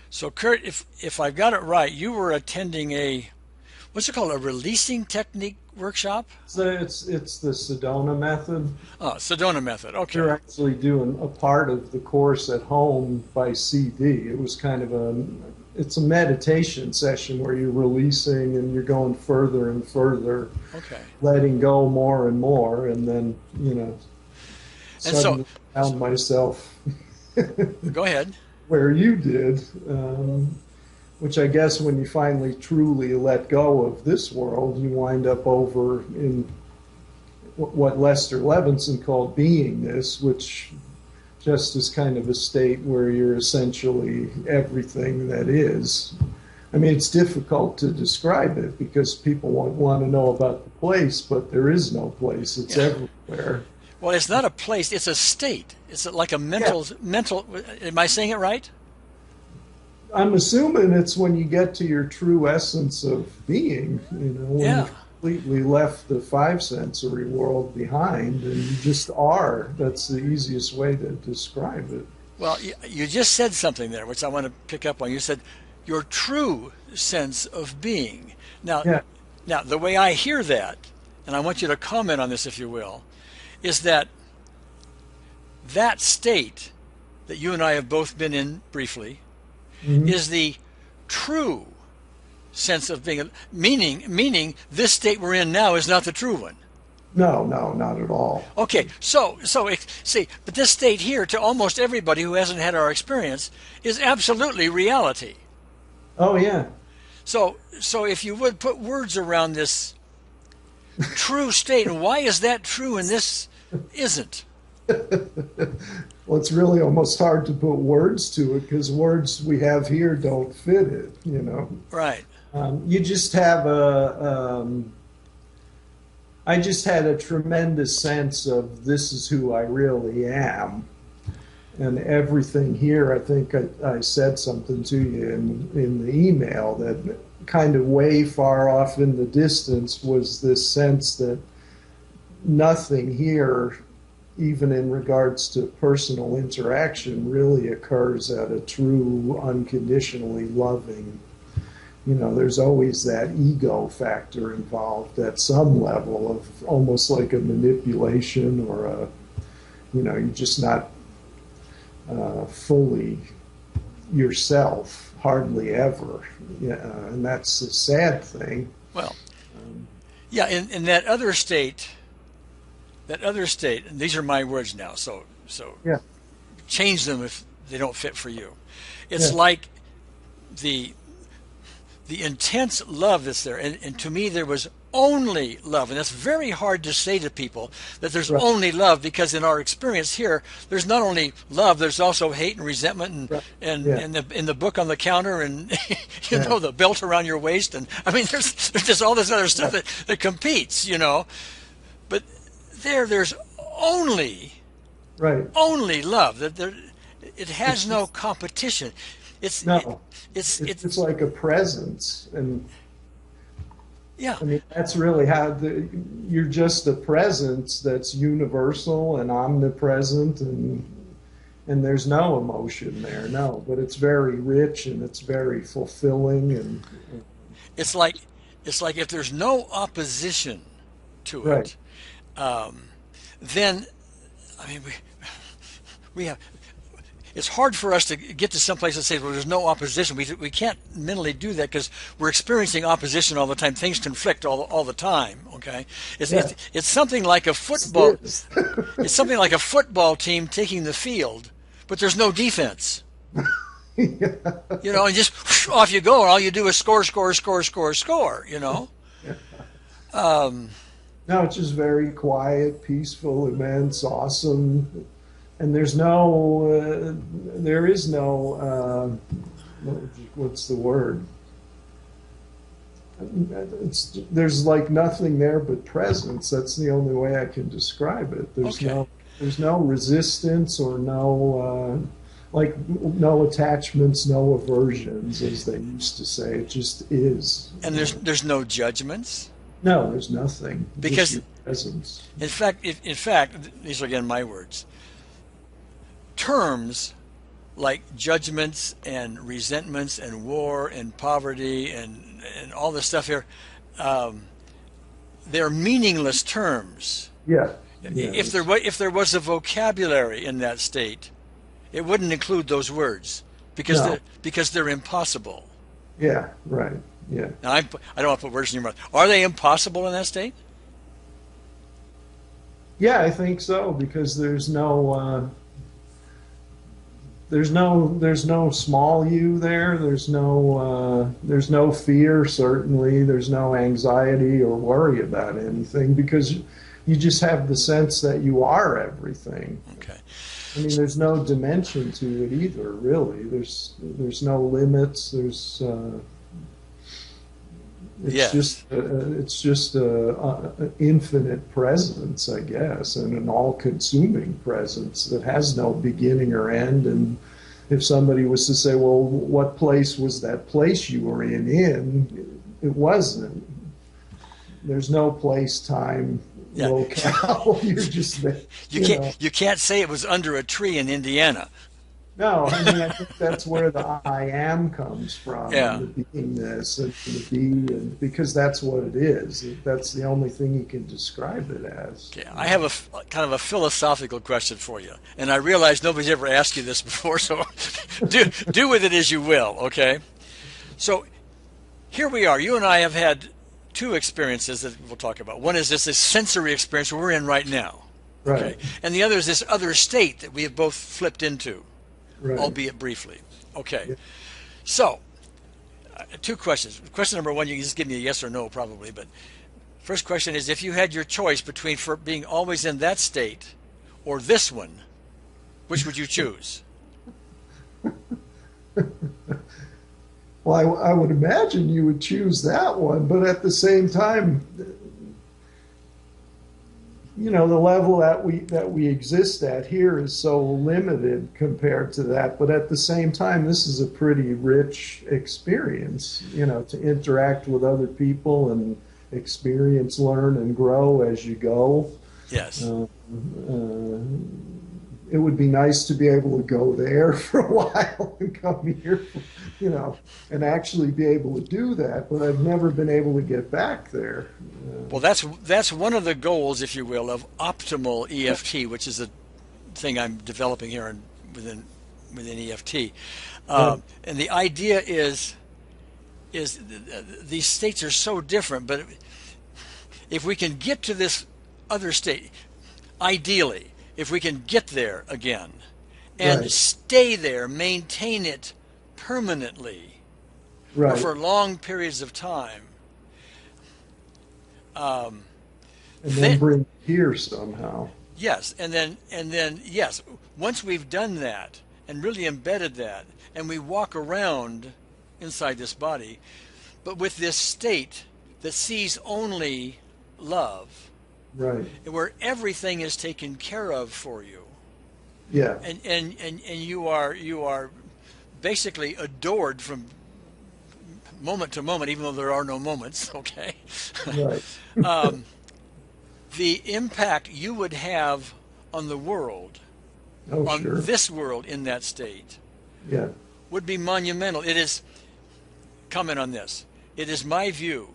So Kurt, if I've got it right, you were attending a, what's it called, a releasing technique workshop? So it's the Sedona method. Oh, Sedona method. You're Okay. actually doing a part of the course at home by CD. It was kind of it's a meditation session where you're releasing and you're going further and further, Okay. letting go more and more, and then And so, suddenly found myself go ahead. where you did, which I guess when you finally truly let go of this world, you wind up over in what Lester Levinson called beingness, which just is kind of a state where you're essentially everything that is. I mean, it's difficult to describe it because people want to know about the place, but there is no place. It's Yeah. everywhere. Well, it's not a place; it's a state. It's like a Yeah. mental. Am I saying it right? I'm assuming it's when you get to your true essence of being, when Yeah. you've completely left the five sensory world behind and you just are. That's the easiest way to describe it. Well, you just said something there, which I want to pick up on. You said your true sense of being. Now, Yeah. now the way I hear that, and I want you to comment on this, if you will, is that that state that you and I have both been in briefly Mhm. is the true sense of being. Meaning, this state we're in now is not the true one. No, no, not at all. Okay, see, but this state here, to almost everybody who hasn't had our experience, is absolutely reality. Oh, yeah. So if you would put words around this true state, and why is that true and this isn't? Well, it's really almost hard to put words to it because words we have here don't fit it. Right. You just have I just had a tremendous sense of this is who I really am. And everything here, I think I said something to you in the email that kind of way far off in the distance was this sense that nothing here, even in regards to personal interaction, really occurs at a true, unconditionally loving. There's always that ego factor involved at some level of almost like a manipulation or you're just not fully yourself, hardly ever. Yeah, and that's a sad thing. Well, yeah, in that other state, and these are my words now, so Yeah, change them if they don't fit for you. It's yeah, like the the intense love that's there, and to me there was only love, and that's very hard to say to people that there's right, only love, because in our experience here there's not only love, there's also hate and resentment, right. and Yeah, in the book on the counter, and yeah, the belt around your waist, and I mean there's just all this other stuff yeah, that competes. But there's only right. only love, that there, it has no competition. it's it, No, it's it's just like a presence, and yeah. I mean that's really how you're just a presence that's universal and omnipresent, and there's no emotion there, no, but it's very rich and it's very fulfilling and It's like if there's no opposition to right. it, um, then I mean we have. It's hard for us to get to some place and say, well, there's no opposition. We can't mentally do that because we're experiencing opposition all the time. Things conflict all the time. Okay, it's, Yeah, it's it's something like a it football. is. It's something like a football team taking the field, but there's no defense. Yeah. And just whoosh, off you go, and all you do is score, score, score, score, score. Um, No, it's just very quiet, peaceful, immense, awesome, and there is no, what's the word? There's like nothing there but presence. That's the only way I can describe it. okay. There's no resistance or no attachments, no aversions, as they used to say. It just is. And there's no judgments, No, there's nothing. Just because your presence. in fact, these are again my words. Terms like judgments and resentments and war and poverty and all this stuff here, they're meaningless terms. Yeah. If there was a vocabulary in that state, it wouldn't include those words because they're impossible. Yeah. Right. Yeah. Now I don't want to put words in your mouth. Are they impossible in that state? Yeah, I think so, because there's no small you there. There's no fear, certainly. There's no anxiety or worry about anything, because you just have the sense that you are everything. Okay. I mean, there's no dimension to it either, really. There's no limits. It's just a infinite presence, I guess, and an all-consuming presence that has no beginning or end. And if somebody was to say, well, what place was that place you were in? It wasn't. There's no place, time, locale. You're just there. You can't say it was under a tree in Indiana. No, I mean, I think that's where the I am comes from, and the beingness and the be, and because that's what it is. That's the only thing you can describe it as. Okay, I have a kind of a philosophical question for you, and I realize nobody's ever asked you this before, so do with it as you will, okay? So here we are. You and I have had two experiences that we'll talk about. One is this sensory experience we're in right now, right? Okay? And the other is this other state that we have both flipped into. Right. Albeit briefly. Okay. Yeah. So, two questions. Question number one, you can just give me a yes or no probably, but first question is, if you had your choice between for being always in that state or this one, which would you choose? Well, I would imagine you would choose that one, but at the same time, you know, the level that we exist at here is so limited compared to that. But at the same time, this is a pretty rich experience, you know, to interact with other people and experience, learn, and grow as you go. Yes. It would be nice to be able to go there for a while and come here, you know, and actually be able to do that. But I've never been able to get back there. Well, that's one of the goals, if you will, of optimal EFT, which is a thing I'm developing here within EFT. And the idea is these states are so different, but if we can get to this other state, ideally, if we can get there again and stay there, maintain it permanently, or for long periods of time, and then bring it here somehow. Yes, and then yes, once we've done that and really embedded that, and we walk around inside this body, but with this state that sees only love. Right. Where everything is taken care of for you. Yeah. And you are basically adored from moment to moment, even though there are no moments, okay? Right. The impact you would have on the world, this world in that state, would be monumental. It is, comment on this, it is my view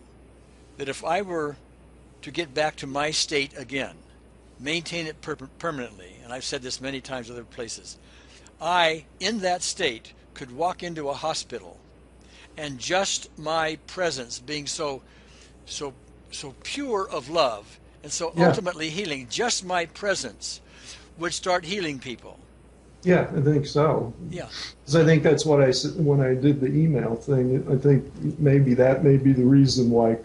that if I were to get back to my state again, maintain it permanently, and I've said this many times other places, I, in that state, could walk into a hospital, and just my presence being so pure of love, and so ultimately healing, just my presence would start healing people. Yeah, I think so. Yeah. Because I think that's what I said when I did the email thing. I think maybe that may be the reason why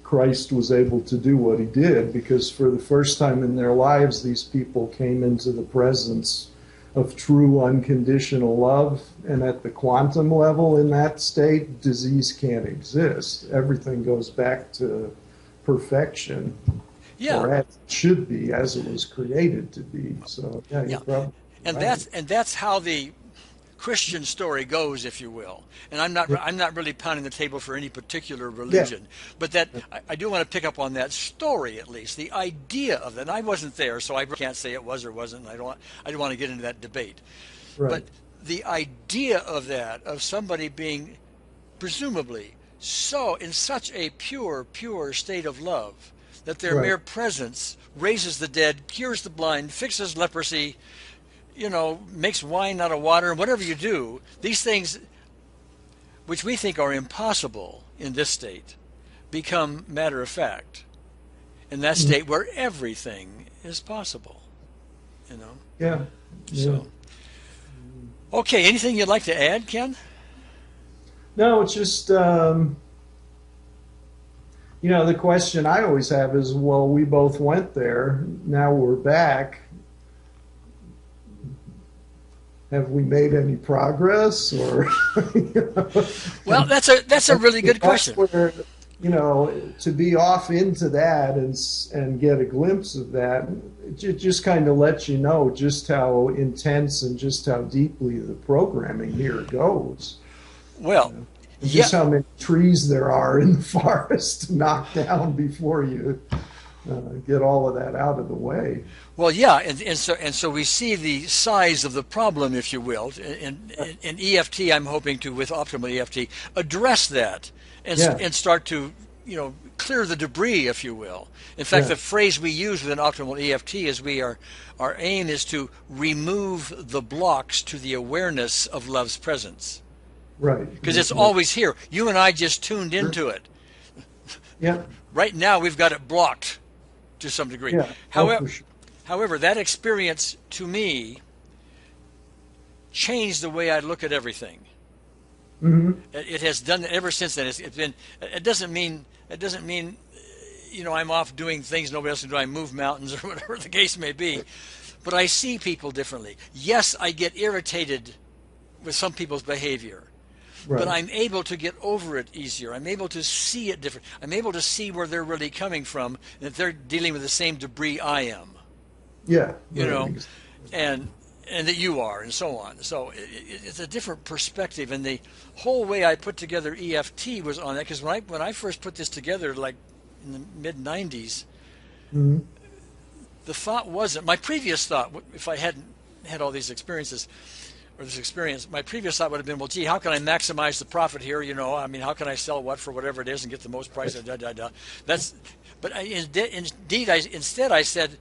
Christ was able to do what he did, because for the first time in their lives, these people came into the presence of true unconditional love. And at the quantum level in that state, disease can't exist. Everything goes back to perfection. Yeah. Or as it should be, as it was created to be. So, you're probably right. And that's how the Christian story goes, if you will. And I'm not really pounding the table for any particular religion, but that I do want to pick up on that story, at least the idea of it. And I wasn't there, so I can't say it was or wasn't. I don't want to get into that debate. Right. the idea of that, of somebody being presumably so in such a pure state of love that their Right. mere presence raises the dead, cures the blind, fixes leprosy, makes wine out of water, and whatever you do, these things which we think are impossible in this state become matter of fact in that state where everything is possible. Yeah. So, okay, anything you'd like to add, Ken? No, it's just, the question I always have is, well, we both went there. Now we're back. Have we made any progress? Or, Well, that's a really good question. Where, to be off into that and get a glimpse of that, it just kind of lets you know just how intense and just how deeply the programming here goes. Well, just how many trees there are in the forest to knock down before you get all of that out of the way. Well, yeah, and so we see the size of the problem, if you will. In EFT, I'm hoping to, with optimal EFT, address that and start to clear the debris, if you will. In fact, the phrase we use within optimal EFT is our aim is to remove the blocks to the awareness of love's presence. Right. Because it's always here. You and I just tuned into it. Yeah. Right now, we've got it blocked to some degree. Yeah. However, that experience to me changed the way I look at everything. Mm-hmm. It has done ever since then. It's been. It doesn't mean. I'm off doing things nobody else can do. I move mountains or whatever the case may be. But I see people differently. Yes, I get irritated with some people's behavior. Right. But I'm able to get over it easier. I'm able to see it different. I'm able to see where they're really coming from, and that they're dealing with the same debris I am. Yeah. And that you are, and so on. So it's a different perspective, and the whole way I put together EFT was on that, because when I first put this together, like in the mid-'90s, the thought wasn't, my previous thought, if I hadn't had all these experiences, or this experience, my previous thought would have been, well, gee, how can I maximize the profit here? How can I sell what for whatever it is and get the most price? Instead I said,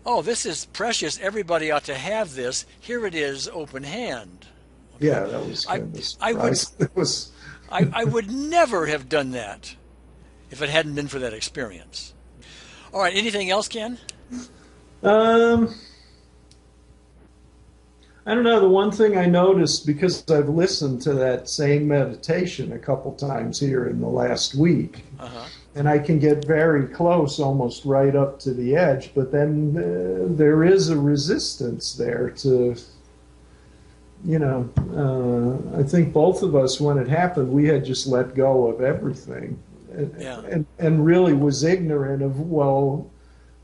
oh, this is precious. Everybody ought to have this. Here it is, open hand. Okay. Yeah, that was kind of a surprise. I would never have done that if it hadn't been for that experience. All right, anything else, Ken? I don't know. The one thing I noticed, because I've listened to that same meditation a couple times here in the last week, and I can get very close, almost right up to the edge, but then there is a resistance there to, I think both of us, when it happened, we had just let go of everything and really was ignorant of,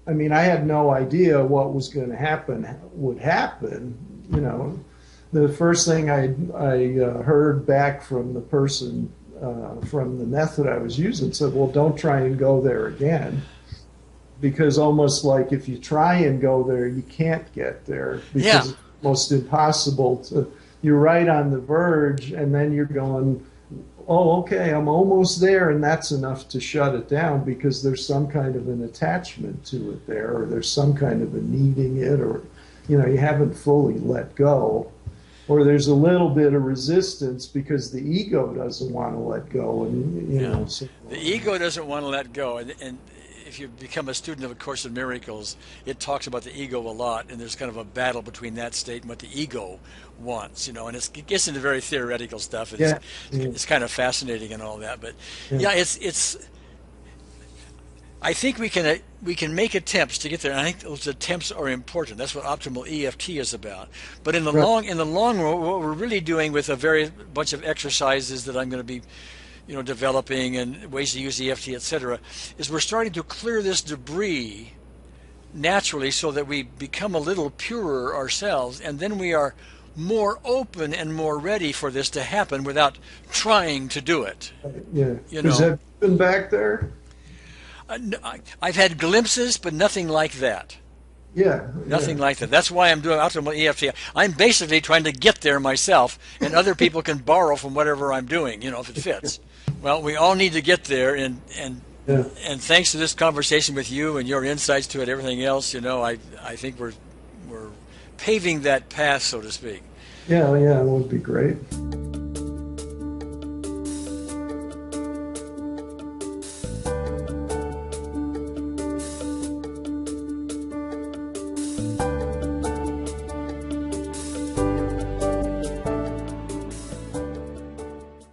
I had no idea what was going to happen would happen. The first thing I heard back from the person from the method I was using said, well, don't try and go there again, because almost like if you try and go there, you can't get there, because it's almost impossible you're right on the verge, and then you're going, oh, okay, I'm almost there, and that's enough to shut it down, because there's some kind of an attachment to it there, or there's some kind of a needing it, or you haven't fully let go, or there's a little bit of resistance because the ego doesn't want to let go, and the ego doesn't want to let go, and if you become a student of A Course in Miracles, it talks about the ego a lot, and there's kind of a battle between that state and what the ego wants, and it gets into very theoretical stuff. It's kind of fascinating and all that, but it's. I think we can make attempts to get there, and I think those attempts are important. That's what optimal EFT is about. But in the long run, what we're really doing with a bunch of exercises that I'm going to be, developing, and ways to use EFT, etc., is we're starting to clear this debris naturally, so that we become a little purer ourselves, and then we are more open and more ready for this to happen without trying to do it. Yeah. Has that been back there? I've had glimpses, but nothing like that. Yeah. Nothing like that. That's why I'm doing optimal EFT. I'm basically trying to get there myself, and other people can borrow from whatever I'm doing, if it fits. Well, we all need to get there, and thanks to this conversation with you and your insights to it, everything else, I think we're paving that path, so to speak. Yeah, it would be great.